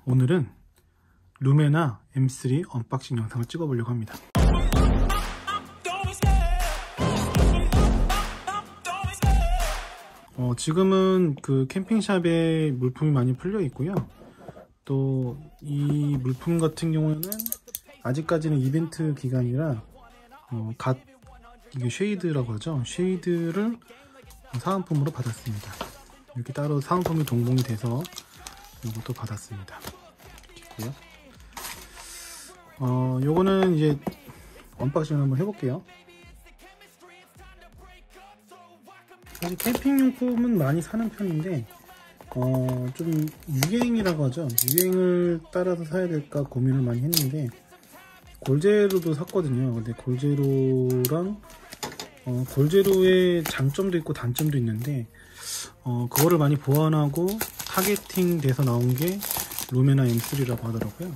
오늘은 루메나 M3 언박싱 영상을 찍어보려고 합니다. 지금은 그 캠핑샵에 물품이 많이 풀려 있고요. 또 이 물품 같은 경우에는 아직까지는 이벤트 기간이라 이게 쉐이드라고 하죠. 쉐이드를 사은품으로 받았습니다. 이렇게 따로 사은품이 동봉이 돼서 이것도 받았습니다. 있고요. 요거는 이제 언박싱을 한번 해볼게요. 사실 캠핑용품은 많이 사는 편인데 좀 유행이라고 하죠. 유행을 따라서 사야 될까 고민을 많이 했는데 골제로도 샀거든요. 근데 골제로랑 골제로의 장점도 있고 단점도 있는데 그거를 많이 보완하고 타겟팅 돼서 나온 게 루메나 M3라고 하더라고요.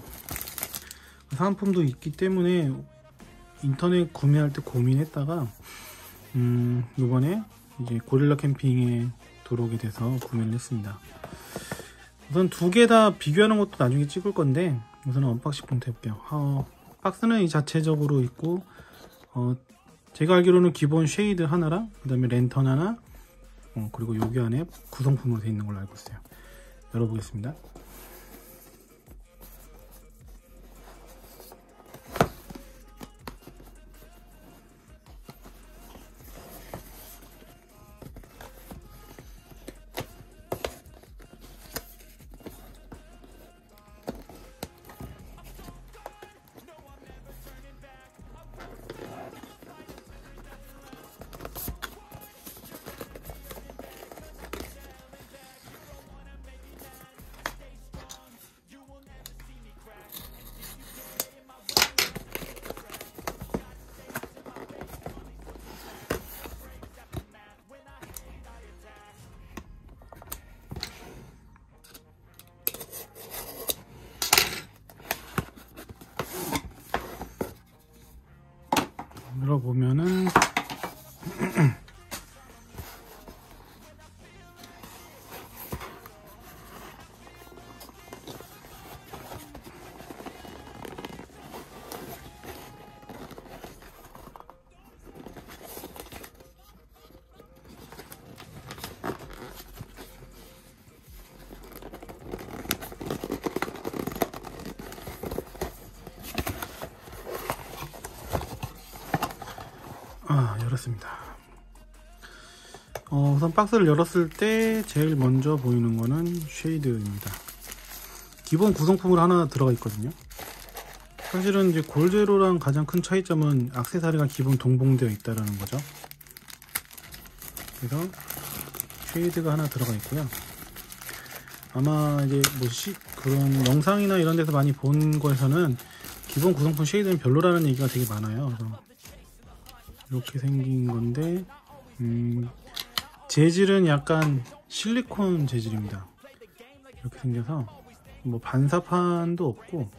사은품도 있기 때문에 인터넷 구매할 때 고민했다가 이번에 이제 고릴라 캠핑에 들어오게 돼서 구매를 했습니다. 우선 두 개 다 비교하는 것도 나중에 찍을 건데 우선은 언박싱부터 해볼게요. 박스는 이 자체적으로 있고 제가 알기로는 기본 쉐이드 하나랑 그 다음에 랜턴 하나 그리고 여기 안에 구성품으로 되어 있는 걸로 알고 있어요. 열어보겠습니다. 열어보면은 열었습니다. 우선 박스를 열었을 때 제일 먼저 보이는 거는 쉐이드입니다. 기본 구성품으로 하나 들어가 있거든요. 사실은 이제 골제로랑 가장 큰 차이점은 액세서리가 기본 동봉되어 있다라는 거죠. 그래서 쉐이드가 하나 들어가 있고요. 아마 이제 그런 영상이나 이런 데서 많이 본 거에서는 기본 구성품 쉐이드는 별로라는 얘기가 되게 많아요. 그래서 이렇게 생긴 건데 재질은 약간 실리콘 재질입니다. 이렇게 생겨서 뭐 반사판도 없고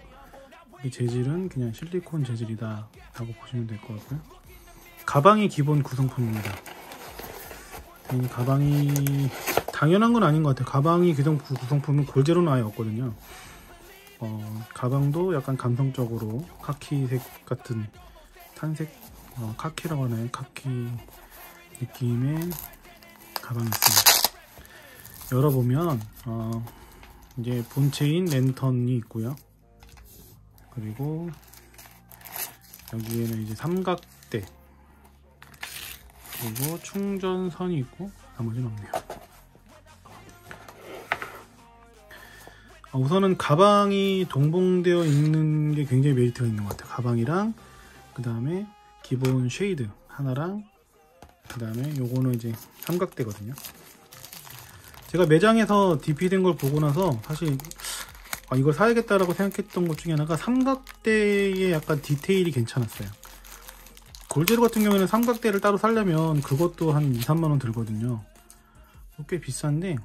재질은 그냥 실리콘 재질이다 라고 보시면 될 것 같고요. 가방이 기본 구성품입니다. 가방이 당연한 건 아닌 것 같아요. 가방이 구성품은 골제로는 아예 없거든요. 가방도 약간 감성적으로 카키색 같은 탄색 카키라고 하나요? 카키 느낌의 가방이 있습니다. 열어보면 이제 본체인 랜턴이 있고요. 그리고 여기에는 이제 삼각대 그리고 충전선이 있고 나머지는 없네요. 우선은 가방이 동봉되어 있는 게 굉장히 메리트가 있는 것 같아요. 가방이랑 그 다음에 기본 쉐이드 하나랑 그 다음에 요거는 이제 삼각대거든요. 제가 매장에서 DP 된 걸 보고 나서 사실 이걸 사야겠다라고 생각했던 것 중에 하나가 삼각대의 약간 디테일이 괜찮았어요. 골제로 같은 경우에는 삼각대를 따로 사려면 그것도 한 2~3만원 들거든요. 꽤 비싼데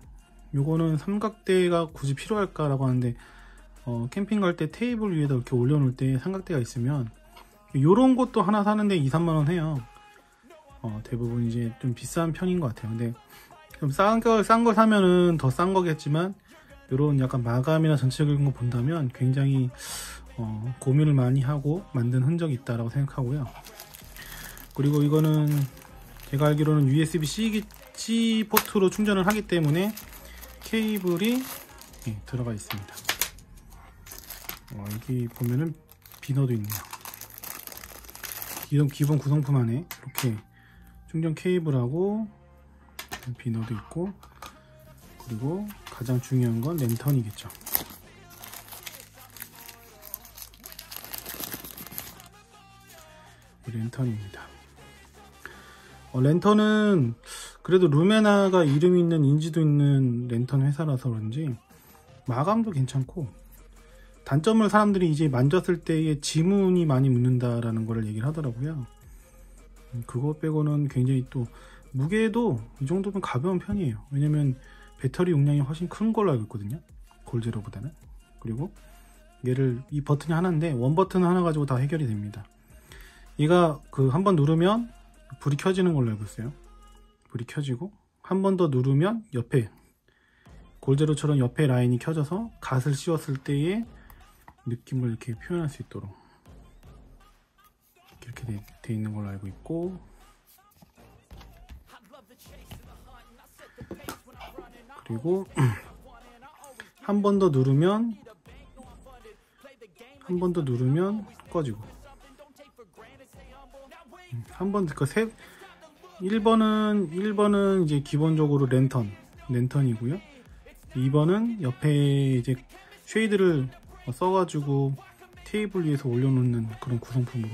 요거는 삼각대가 굳이 필요할까 라고 하는데 캠핑 갈 때 테이블 위에다 이렇게 올려놓을 때 삼각대가 있으면 요런 것도 하나 사는데 2~3만원 해요. 대부분 이제 좀 비싼 편인 것 같아요. 근데 좀 싼 거 사면은 더 싼 거겠지만 이런 약간 마감이나 전체적인 거 본다면 굉장히 고민을 많이 하고 만든 흔적이 있다라고 생각하고요. 그리고 이거는 제가 알기로는 USB-C 포트로 충전을 하기 때문에 케이블이 들어가 있습니다. 여기 보면은 비너도 있네요. 기본 구성품 안에 이렇게 충전 케이블하고 비너도 있고, 그리고 가장 중요한 건 랜턴이겠죠. 랜턴입니다. 랜턴은 그래도 루메나가 이름 있는 인지도 있는 랜턴 회사라서 그런지 마감도 괜찮고, 단점을 사람들이 이제 만졌을 때에 지문이 많이 묻는다라는 거를 얘기를 하더라고요. 그거 빼고는 굉장히, 또 무게도 이 정도면 가벼운 편이에요. 왜냐면 배터리 용량이 훨씬 큰 걸로 알고 있거든요, 골제로보다는. 그리고 얘를, 이 버튼이 하나인데 원 버튼 하나 가지고 다 해결이 됩니다. 얘가 한번 누르면 불이 켜지는 걸로 알고 있어요. 불이 켜지고 한 번 더 누르면 옆에 골제로처럼 옆에 라인이 켜져서 갓을 씌웠을 때의 느낌을 이렇게 표현할 수 있도록 이렇게 돼 있는 걸로 알고 있고, 그리고 한 번 더 누르면 꺼지고, 한 번 1번은 이제 기본적으로 랜턴이고요. 2번은 옆에 이제 쉐이드를 써가지고 테이블 위에서 올려놓는 그런 구성품으로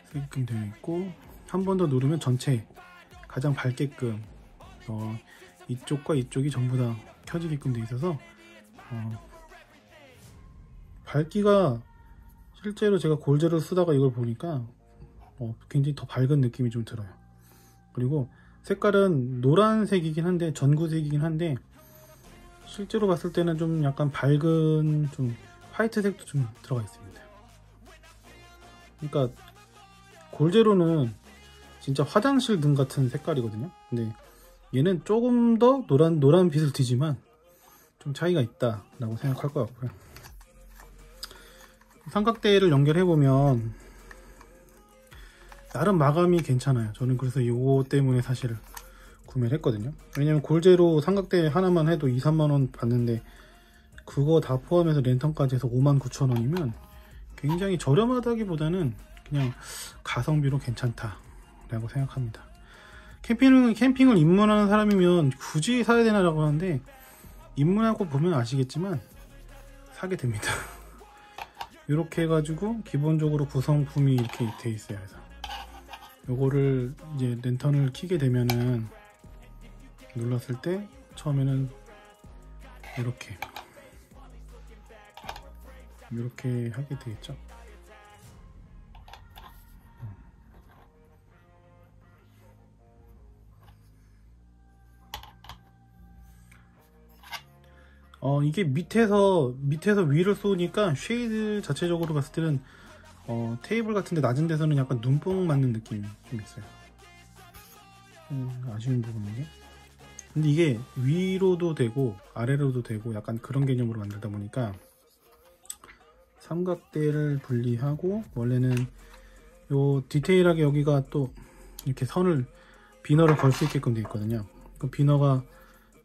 쓰게끔 되어 있고, 한 번 더 누르면 전체 가장 밝게끔 이쪽과 이쪽이 전부 다 켜지게끔 되어 있어서 밝기가, 실제로 제가 골제로 쓰다가 이걸 보니까 굉장히 더 밝은 느낌이 좀 들어요. 그리고 색깔은 노란색이긴 한데, 전구색이긴 한데, 실제로 봤을 때는 좀 약간 밝은 좀 화이트색도 좀 들어가 있습니다. 그러니까 골제로는 진짜 화장실 등 같은 색깔이거든요. 근데 얘는 조금 더 노란빛을 띠지만 좀 차이가 있다 라고 생각할 것 같고요. 삼각대를 연결해보면 나름 마감이 괜찮아요. 저는 그래서 이거 때문에 사실 구매를 했거든요. 왜냐면 골제로 삼각대 하나만 해도 2~3만원 받는데, 그거 다 포함해서 랜턴까지 해서 59,000원이면 굉장히 저렴하다기보다는 그냥 가성비로 괜찮다 라고 생각합니다. 캠핑을 입문하는 사람이면 굳이 사야 되나 라고 하는데, 입문하고 보면 아시겠지만 사게 됩니다. 이렇게 해가지고 기본적으로 구성품이 이렇게 돼 있어요. 그래서 요거를 이제 랜턴을 켜게 되면은, 눌렀을 때 처음에는 이렇게 하게 되겠죠. 이게 밑에서 위를 쏘니까 쉐이드 자체적으로 봤을 때는 테이블 같은데 낮은 데서는 약간 눈뽕 맞는 느낌이 좀 있어요. 아쉬운 부분인데, 근데 이게 위로도 되고 아래로도 되고 약간 그런 개념으로 만들다 보니까 삼각대를 분리하고, 원래는 요 디테일하게 여기가 또 이렇게 비너를 걸 수 있게끔 되어 있거든요. 그 비너가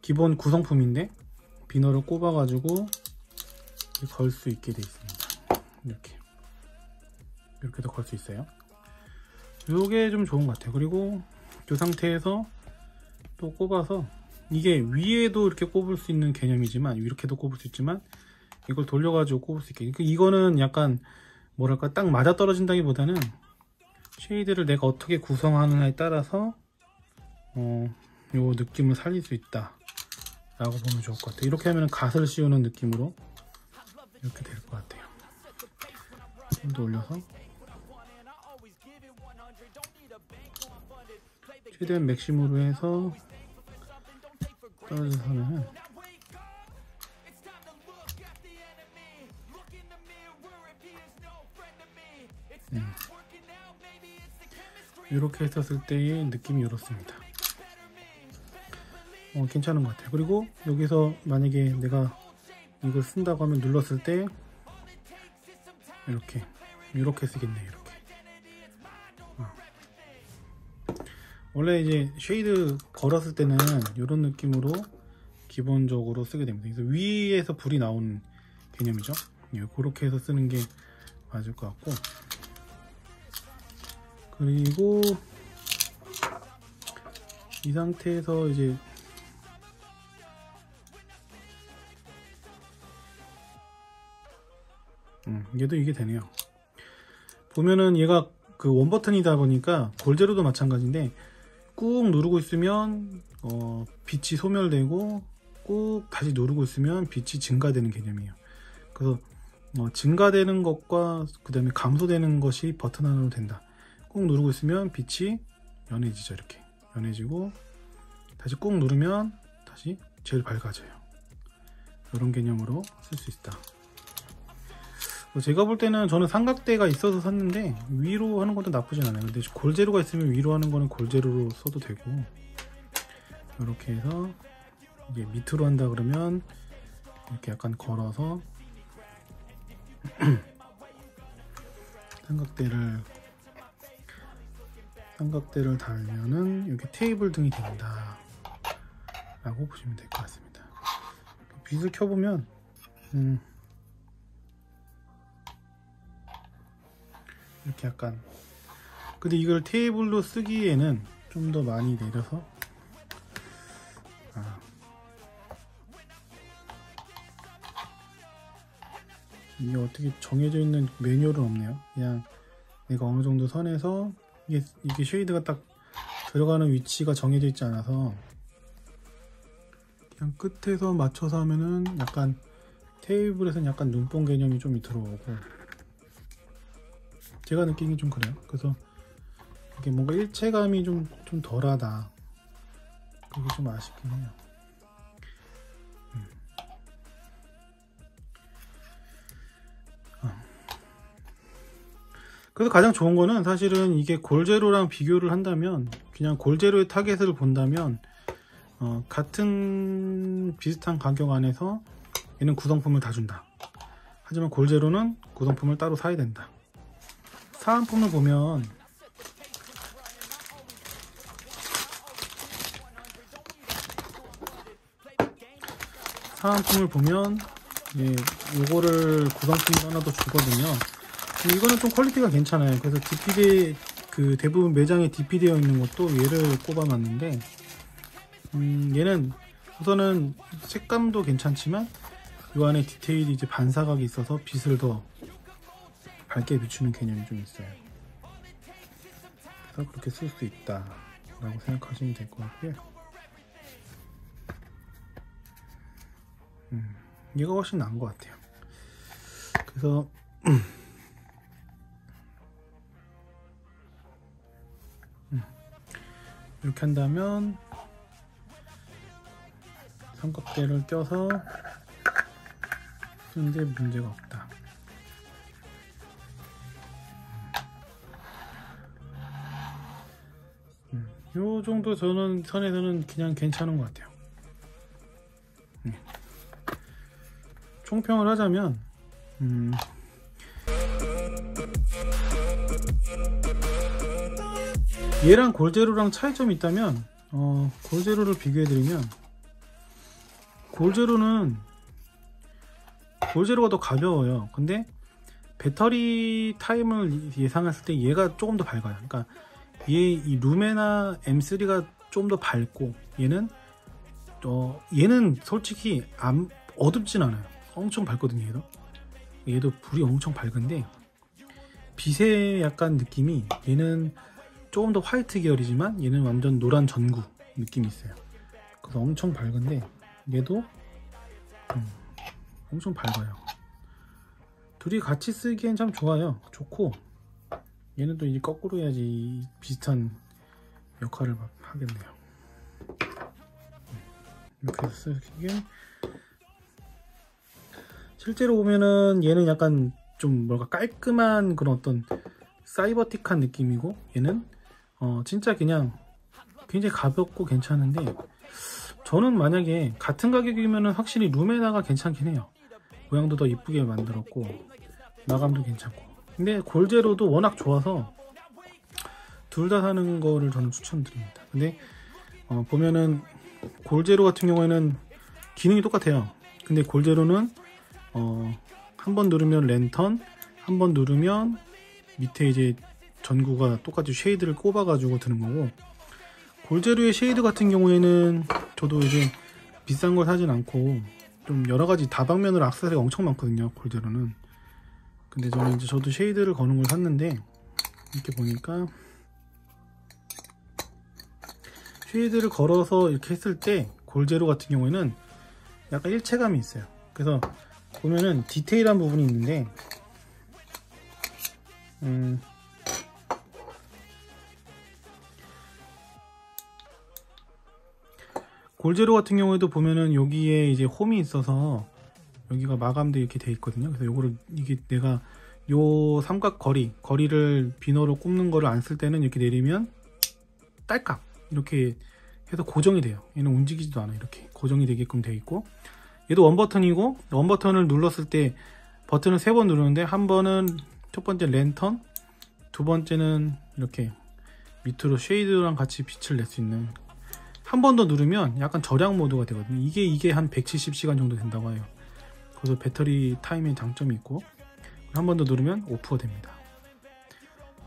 기본 구성품인데 비너를 꼽아 가지고 걸 수 있게 되어 있습니다. 이렇게도 걸 수 있어요. 요게 좀 좋은 것 같아요. 그리고 이 상태에서 또 꼽아서, 이게 위에도 이렇게 꼽을 수 있는 개념이지만, 이렇게도 꼽을 수 있지만, 이걸 돌려가지고 꼽을 수 있게. 이거는 약간 뭐랄까 딱 맞아 떨어진다기보다는 쉐이드를 내가 어떻게 구성하느냐에 따라서 요 느낌을 살릴 수 있다 라고 보면 좋을 것 같아요. 이렇게 하면 갓을 씌우는 느낌으로 이렇게 될 것 같아요. 좀 더 올려서 최대한 맥심으로 해서 떨어져서 하면은 이렇게 했었을 때의 느낌이 이렇습니다. 괜찮은 것 같아요. 그리고 여기서 만약에 내가 이걸 쓴다고 하면 눌렀을 때 이렇게 쓰겠네요. 이렇게. 원래 이제 쉐이드 걸었을 때는 이런 느낌으로 기본적으로 쓰게 됩니다. 그래서 위에서 불이 나오는 개념이죠. 그렇게 해서 쓰는 게 맞을 것 같고, 그리고 이 상태에서 이제 얘도 이게 되네요. 보면은 얘가 그 원 버튼이다 보니까 골제로도 마찬가지인데 꾹 누르고 있으면 빛이 소멸되고 꾹 다시 누르고 있으면 빛이 증가되는 개념이에요. 그래서 증가되는 것과 그 다음에 감소되는 것이 버튼 하나로 된다. 꾹 누르고 있으면 빛이 연해지죠. 이렇게 연해지고 다시 꾹 누르면 다시 제일 밝아져요. 이런 개념으로 쓸 수 있다. 제가 볼 때는 저는 삼각대가 있어서 샀는데 위로 하는 것도 나쁘진 않아요. 근데 골제로가 있으면 위로 하는 거는 골제로로 써도 되고, 이렇게 해서 이게 밑으로 한다 그러면 이렇게 약간 걸어서 삼각대를 달면은 이렇게 테이블 등이 된다 라고 보시면 될 것 같습니다. 빛을 켜보면 이렇게 약간, 근데 이걸 테이블로 쓰기에는 좀 더 많이 내려서 이게 어떻게 정해져 있는 매뉴얼은 없네요. 그냥 내가 어느 정도 선에서 이게 쉐이드가 딱 들어가는 위치가 정해져 있지 않아서 그냥 끝에서 맞춰서 하면은 약간 테이블에서는 약간 눈뽕 개념이 좀 들어오고, 제가 느끼기 좀 그래요. 그래서 이게 뭔가 일체감이 좀 덜하다. 그게 좀 아쉽긴 해요. 그래서 가장 좋은 거는 사실은 이게 골제로랑 비교를 한다면, 그냥 골제로의 타겟을 본다면 같은 비슷한 가격 안에서 얘는 구성품을 다 준다. 하지만 골제로는 구성품을 따로 사야 된다. 사은품을 보면 요거를 구성품으로 하나 더 주거든요. 이거는 좀 퀄리티가 괜찮아요. 그래서 DP 그 대부분 매장에 DP 되어 있는 것도 얘를 꼽아놨는데, 얘는 우선은 색감도 괜찮지만 요 안에 디테일이 이제 반사각이 있어서 빛을 더 밝게 비추는 개념이 좀 있어요. 그래서 그렇게 쓸 수 있다 라고 생각하시면 될 것 같고요. 얘가 훨씬 나은 것 같아요. 그래서 이렇게 한다면 삼각대를 껴서 쓰는데 문제가 없다. 요 정도 선에서는 그냥 괜찮은 것 같아요. 총평을 하자면 얘랑 골제로랑 차이점이 있다면 골제로를 비교해드리면 골제로가 더 가벼워요. 근데 배터리 타임을 예상했을 때 얘가 조금 더 밝아요. 그러니까 이 루메나 M3가 좀 더 밝고 얘는 솔직히 어둡진 않아요. 엄청 밝거든요. 얘도 불이 엄청 밝은데 빛의 약간 느낌이, 얘는 조금 더 화이트 계열이지만 얘는 완전 노란 전구 느낌이 있어요. 그래서 엄청 밝은데 얘도 엄청 밝아요. 둘이 같이 쓰기엔 참 좋고, 얘는 또 이제 거꾸로 해야지 비슷한 역할을 하겠네요. 이렇게 해서 쓰기엔, 실제로 보면은 얘는 약간 좀 뭔가 깔끔한 그런 어떤 사이버틱한 느낌이고, 얘는 진짜 그냥 굉장히 가볍고 괜찮은데, 저는 만약에 같은 가격이면은 확실히 루메나가 괜찮긴 해요. 모양도 더 이쁘게 만들었고 마감도 괜찮고. 근데 골제로도 워낙 좋아서 둘 다 사는 거를 저는 추천드립니다. 근데 보면은 골제로 같은 경우에는 기능이 똑같아요. 근데 골제로는 한 번 누르면 랜턴, 한 번 누르면 밑에 이제 전구가 똑같이 쉐이드를 꼽아 가지고 드는 거고, 골제로의 쉐이드 같은 경우에는 저도 이제 비싼 걸 사진 않고 좀 여러가지 다방면으로 액세서리가 엄청 많거든요, 골제로는. 근데 저는 이제 저도 쉐이드를 거는 걸 샀는데, 이렇게 보니까 쉐이드를 걸어서 이렇게 했을 때 골제로 같은 경우에는 약간 일체감이 있어요. 그래서 보면은 디테일한 부분이 있는데 골제로 같은 경우에도 보면은 여기에 이제 홈이 있어서 여기가 마감도 이렇게 돼 있거든요. 그래서 요거를, 이게 내가 요 삼각 거리를 비너로 꼽는 거를 안 쓸 때는 이렇게 내리면 딸깍 이렇게 해서 고정이 돼요. 얘는 움직이지도 않아. 이렇게 고정이 되게끔 돼 있고, 얘도 원버튼이고, 원버튼을 눌렀을 때 버튼을 3번 누르는데, 한 번은 첫 번째 랜턴, 두 번째는 이렇게 밑으로 쉐이드랑 같이 빛을 낼 수 있는, 한 번 더 누르면 약간 절약 모드가 되거든요. 이게 한 170시간 정도 된다고 해요. 그래서 배터리 타임에 장점이 있고, 한 번 더 누르면 오프가 됩니다.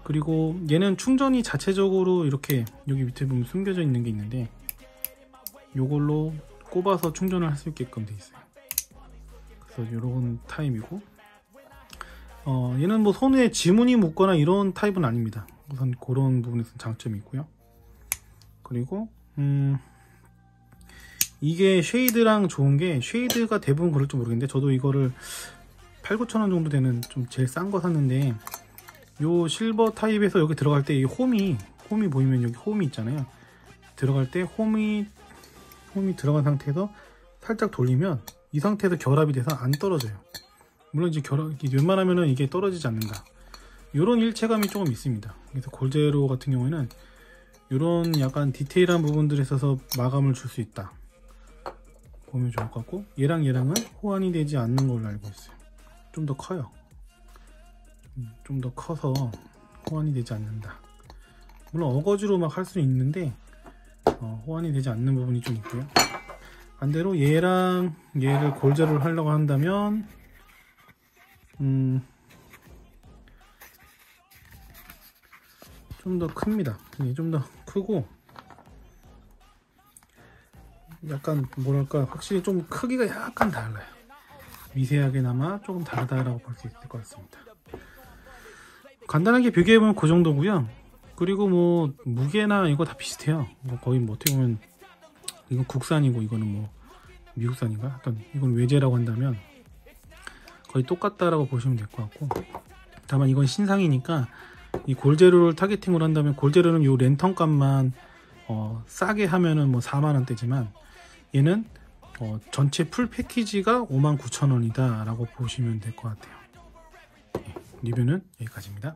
그리고 얘는 충전이 자체적으로 이렇게 여기 밑에 보면 숨겨져 있는 게 있는데, 요걸로 꼽아서 충전을 할 수 있게끔 돼 있어요. 그래서 요런 타입이고, 얘는 뭐 손에 지문이 묻거나 이런 타입은 아닙니다. 우선 그런 부분에서 장점이 있고요. 그리고 이게 쉐이드랑 좋은 게, 쉐이드가 대부분 그럴지 모르겠는데 저도 이거를 8,000~9,000원 정도 되는 좀 제일 싼 거 샀는데, 요 실버 타입에서 여기 들어갈 때 이 홈이 보이면 여기 홈이 있잖아요. 들어갈 때 홈이 들어간 상태에서 살짝 돌리면 이 상태에서 결합이 돼서 안 떨어져요. 물론 이제 웬만하면은 이게 떨어지지 않는다, 이런 일체감이 조금 있습니다. 그래서 골제로 같은 경우에는 이런 약간 디테일한 부분들에 있어서 마감을 줄 수 있다 보면 좋을 것 같고, 얘랑은 호환이 되지 않는 걸로 알고 있어요. 좀 더 커요. 좀 더 커서 호환이 되지 않는다. 물론 어거지로 막 할 수 있는데 호환이 되지 않는 부분이 좀 있고요. 반대로 얘랑 얘를 골제로를 하려고 한다면 좀 더 큽니다. 좀 더 크고, 약간 뭐랄까, 확실히 좀 크기가 약간 달라요. 미세하게나마 조금 다르다라고 볼 수 있을 것 같습니다. 간단하게 비교해보면 그 정도고요. 그리고 뭐 무게나 이거 다 비슷해요. 뭐 거의 뭐 어떻게 보면 이건 국산이고 이거는 뭐 미국산인가? 하여튼 이건 외제라고 한다면 거의 똑같다라고 보시면 될 것 같고, 다만 이건 신상이니까 이 골제로를 타겟팅으로 한다면, 골제로는 요 랜턴 값만 싸게 하면은 뭐 4만원대지만 얘는 전체 풀 패키지가 59,000원이다 라고 보시면 될 것 같아요. 리뷰는 여기까지입니다.